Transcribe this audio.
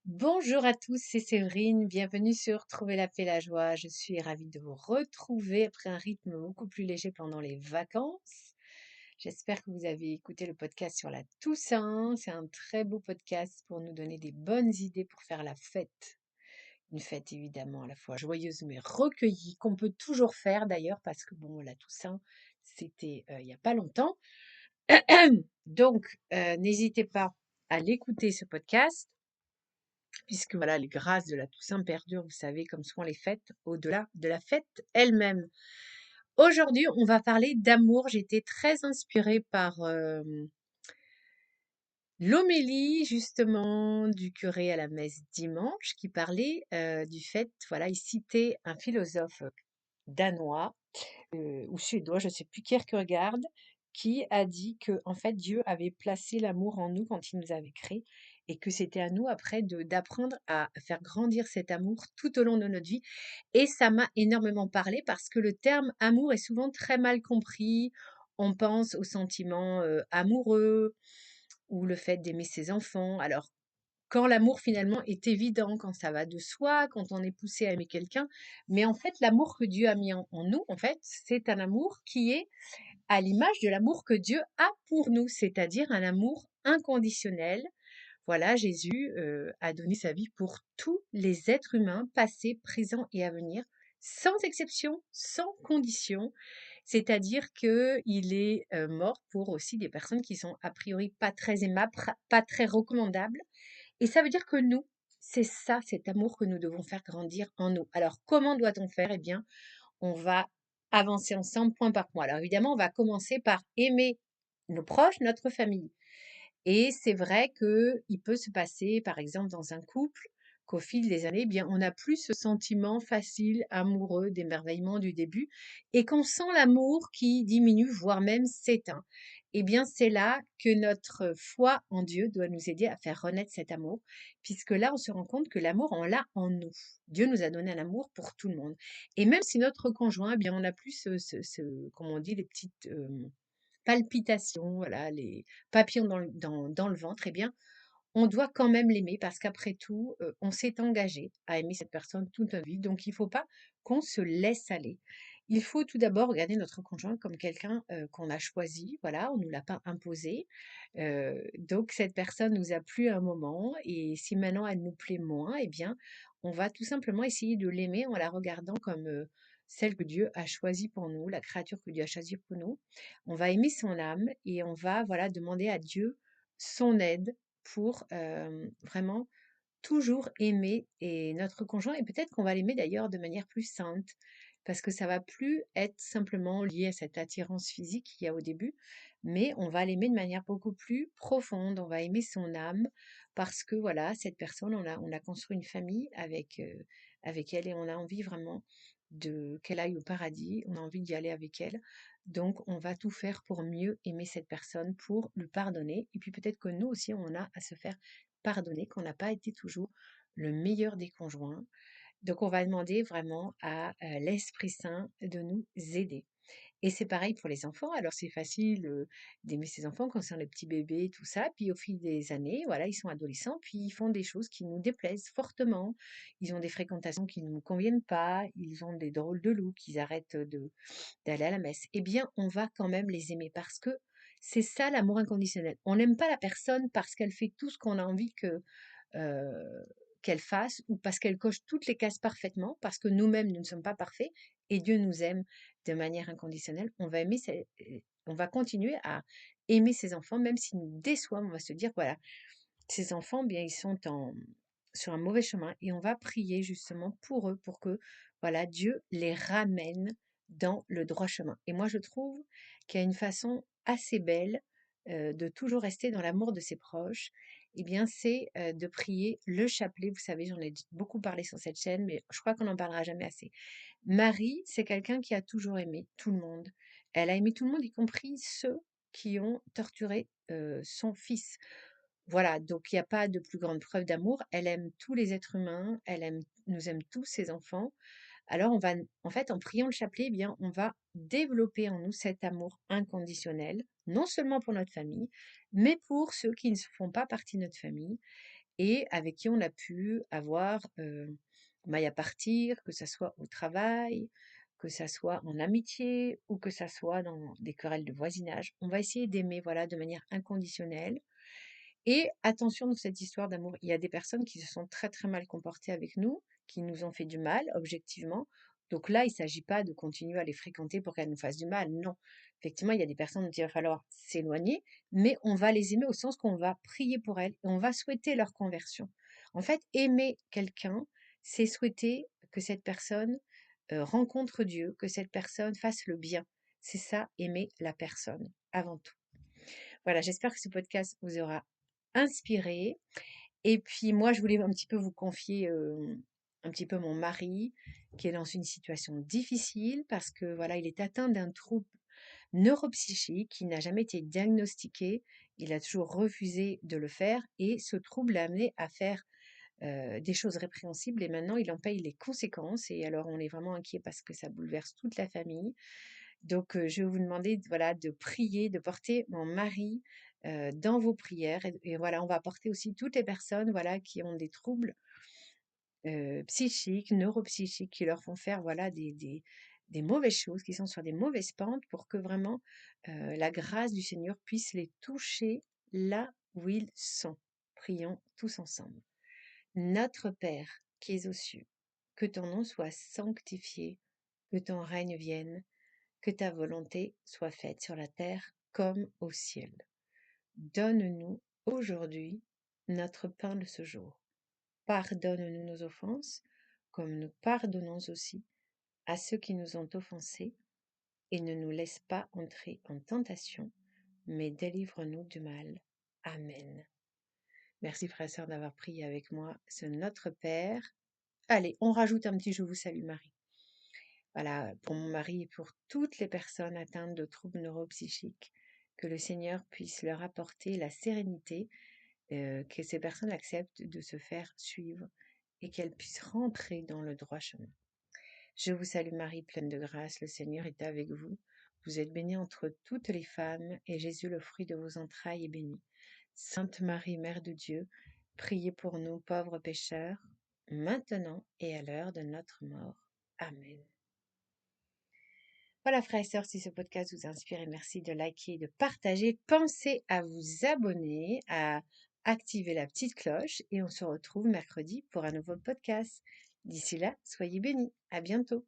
Bonjour à tous, c'est Séverine, bienvenue sur Trouver la paix et la joie. Je suis ravie de vous retrouver après un rythme beaucoup plus léger pendant les vacances. J'espère que vous avez écouté le podcast sur la Toussaint. C'est un très beau podcast pour nous donner des bonnes idées pour faire la fête. Une fête évidemment à la fois joyeuse mais recueillie, qu'on peut toujours faire d'ailleurs parce que bon, la Toussaint, c'était il n'y a pas longtemps. Donc, n'hésitez pas à l'écouter ce podcast puisque voilà, les grâces de la Toussaint perdurent, vous savez, comme souvent les fêtes, au-delà de la fête elle-même. Aujourd'hui, on va parler d'amour. J'ai été très inspirée par l'homélie justement du curé à la messe dimanche qui parlait du fait, voilà, il citait un philosophe danois ou suédois, je ne sais plus, Kierkegaard, qui a dit que en fait Dieu avait placé l'amour en nous quand il nous avait créés et que c'était à nous après d'apprendre à faire grandir cet amour tout au long de notre vie. Et ça m'a énormément parlé parce que le terme amour est souvent très mal compris. On pense aux sentiments amoureux ou le fait d'aimer ses enfants. Alors, quand l'amour finalement est évident, quand ça va de soi, quand on est poussé à aimer quelqu'un, mais en fait, l'amour que Dieu a mis en nous, en fait, c'est un amour qui est à l'image de l'amour que Dieu a pour nous, c'est-à-dire un amour inconditionnel. Voilà, Jésus a donné sa vie pour tous les êtres humains, passés, présents et à venir, sans exception, sans condition. C'est-à-dire que il est mort pour aussi des personnes qui sont a priori pas très aimables, pas très recommandables. Et ça veut dire que nous, c'est ça, cet amour que nous devons faire grandir en nous. Alors, comment doit-on faire? Eh bien, on va avancer ensemble point par point. Alors, évidemment, on va commencer par aimer nos proches, notre famille. Et c'est vrai que il peut se passer, par exemple, dans un couple, qu'au fil des années, eh bien, on n'a plus ce sentiment facile, amoureux, d'émerveillement du début, et qu'on sent l'amour qui diminue, voire même s'éteint. Eh bien, c'est là que notre foi en Dieu doit nous aider à faire renaître cet amour, puisque là, on se rend compte que l'amour, on l'a en nous. Dieu nous a donné un amour pour tout le monde. Et même si notre conjoint, eh bien, on n'a plus comme on dit, les petites palpitations, voilà, les papillons dans le ventre, eh bien, on doit quand même l'aimer parce qu'après tout, on s'est engagé à aimer cette personne toute notre vie. Donc il ne faut pas qu'on se laisse aller. Il faut tout d'abord regarder notre conjoint comme quelqu'un, qu'on a choisi, voilà, on ne nous l'a pas imposé. Donc cette personne nous a plu à un moment et si maintenant elle nous plaît moins, eh bien, on va tout simplement essayer de l'aimer en la regardant comme, celle que Dieu a choisie pour nous, la créature que Dieu a choisie pour nous. On va aimer son âme et on va, voilà, demander à Dieu son aide pour vraiment toujours aimer et notre conjoint et peut-être qu'on va l'aimer d'ailleurs de manière plus sainte parce que ça va plus être simplement lié à cette attirance physique qu'il y a au début, mais on va l'aimer de manière beaucoup plus profonde. On va aimer son âme parce que voilà, cette personne, on a construit une famille avec elle et on a envie vraiment de qu'elle aille au paradis. On a envie d'y aller avec elle. Donc, on va tout faire pour mieux aimer cette personne, pour lui pardonner. Et puis peut-être que nous aussi, on a à se faire pardonner, qu'on n'a pas été toujours le meilleur des conjoints. Donc, on va demander vraiment à l'Esprit Saint de nous aider. Et c'est pareil pour les enfants. Alors, c'est facile d'aimer ses enfants quand c'est les petits bébés, tout ça. Puis, au fil des années, voilà, ils sont adolescents, puis ils font des choses qui nous déplaisent fortement. Ils ont des fréquentations qui ne nous conviennent pas. Ils ont des drôles de looks. Ils arrêtent d'aller à la messe. Eh bien, on va quand même les aimer parce que c'est ça l'amour inconditionnel. On n'aime pas la personne parce qu'elle fait tout ce qu'on a envie heu, qu'elle fasse ou parce qu'elle coche toutes les cases parfaitement, parce que nous-mêmes, nous ne sommes pas parfaits et Dieu nous aime de manière inconditionnelle. On va continuer à aimer ses enfants, même s'ils nous déçoivent. On va se dire, voilà, ces enfants, bien, ils sont sur un mauvais chemin et on va prier justement pour eux, pour que, voilà, Dieu les ramène dans le droit chemin. Et moi, je trouve qu'il y a une façon assez belle de toujours rester dans l'amour de ses proches. Eh bien, c'est de prier le chapelet. Vous savez, j'en ai beaucoup parlé sur cette chaîne, mais je crois qu'on n'en parlera jamais assez. Marie, c'est quelqu'un qui a toujours aimé tout le monde. Elle a aimé tout le monde, y compris ceux qui ont torturé son fils. Voilà, donc il n'y a pas de plus grande preuve d'amour. Elle aime tous les êtres humains, nous aime tous ses enfants. Alors on va, en fait, en priant le chapelet, eh bien, on va développer en nous cet amour inconditionnel, non seulement pour notre famille, mais pour ceux qui ne font pas partie de notre famille. et avec qui on a pu avoir maille à partir, que ça soit au travail, que ça soit en amitié ou que ça soit dans des querelles de voisinage. On va essayer d'aimer, voilà, de manière inconditionnelle. Et attention dans cette histoire d'amour, il y a des personnes qui se sont très très mal comportées avec nous, qui nous ont fait du mal, objectivement. Donc là, il ne s'agit pas de continuer à les fréquenter pour qu'elles nous fassent du mal. Non. Effectivement, il y a des personnes dont il va falloir s'éloigner, mais on va les aimer au sens qu'on va prier pour elles et on va souhaiter leur conversion. En fait, aimer quelqu'un, c'est souhaiter que cette personne rencontre Dieu, que cette personne fasse le bien. C'est ça, aimer la personne, avant tout. Voilà, j'espère que ce podcast vous aura inspiré. Et puis moi, je voulais un petit peu vous confier un petit peu mon mari, qui est dans une situation difficile parce que voilà, il est atteint d'un trouble neuropsychique qui n'a jamais été diagnostiqué. Il a toujours refusé de le faire et ce trouble l'a amené à faire des choses répréhensibles et maintenant il en paye les conséquences. Et alors on est vraiment inquiet parce que ça bouleverse toute la famille. Donc, je vais vous demander, voilà, de prier, de porter mon mari dans vos prières. Et voilà, on va porter aussi toutes les personnes, voilà, qui ont des troubles psychiques, neuropsychiques, qui leur font faire, voilà, des mauvaises choses, qui sont sur des mauvaises pentes, pour que vraiment la grâce du Seigneur puisse les toucher là où ils sont. Prions tous ensemble. Notre Père qui es aux cieux, que ton nom soit sanctifié, que ton règne vienne, que ta volonté soit faite sur la terre comme au ciel. Donne-nous aujourd'hui notre pain de ce jour. Pardonne-nous nos offenses, comme nous pardonnons aussi à ceux qui nous ont offensés, et ne nous laisse pas entrer en tentation, mais délivre-nous du mal. Amen. Merci frères et sœurs d'avoir prié avec moi ce Notre Père. Allez, on rajoute un petit Je vous salue Marie. Voilà, pour mon mari et pour toutes les personnes atteintes de troubles neuropsychiques, que le Seigneur puisse leur apporter la sérénité, que ces personnes acceptent de se faire suivre et qu'elles puissent rentrer dans le droit chemin. Je vous salue Marie, pleine de grâce, le Seigneur est avec vous. Vous êtes bénie entre toutes les femmes, et Jésus, le fruit de vos entrailles, est béni. Sainte Marie, Mère de Dieu, priez pour nous pauvres pécheurs, maintenant et à l'heure de notre mort. Amen. Voilà, frères et sœurs, si ce podcast vous inspire, merci de liker, de partager. Pensez à vous abonner, à activer la petite cloche et on se retrouve mercredi pour un nouveau podcast. D'ici là, soyez bénis. À bientôt.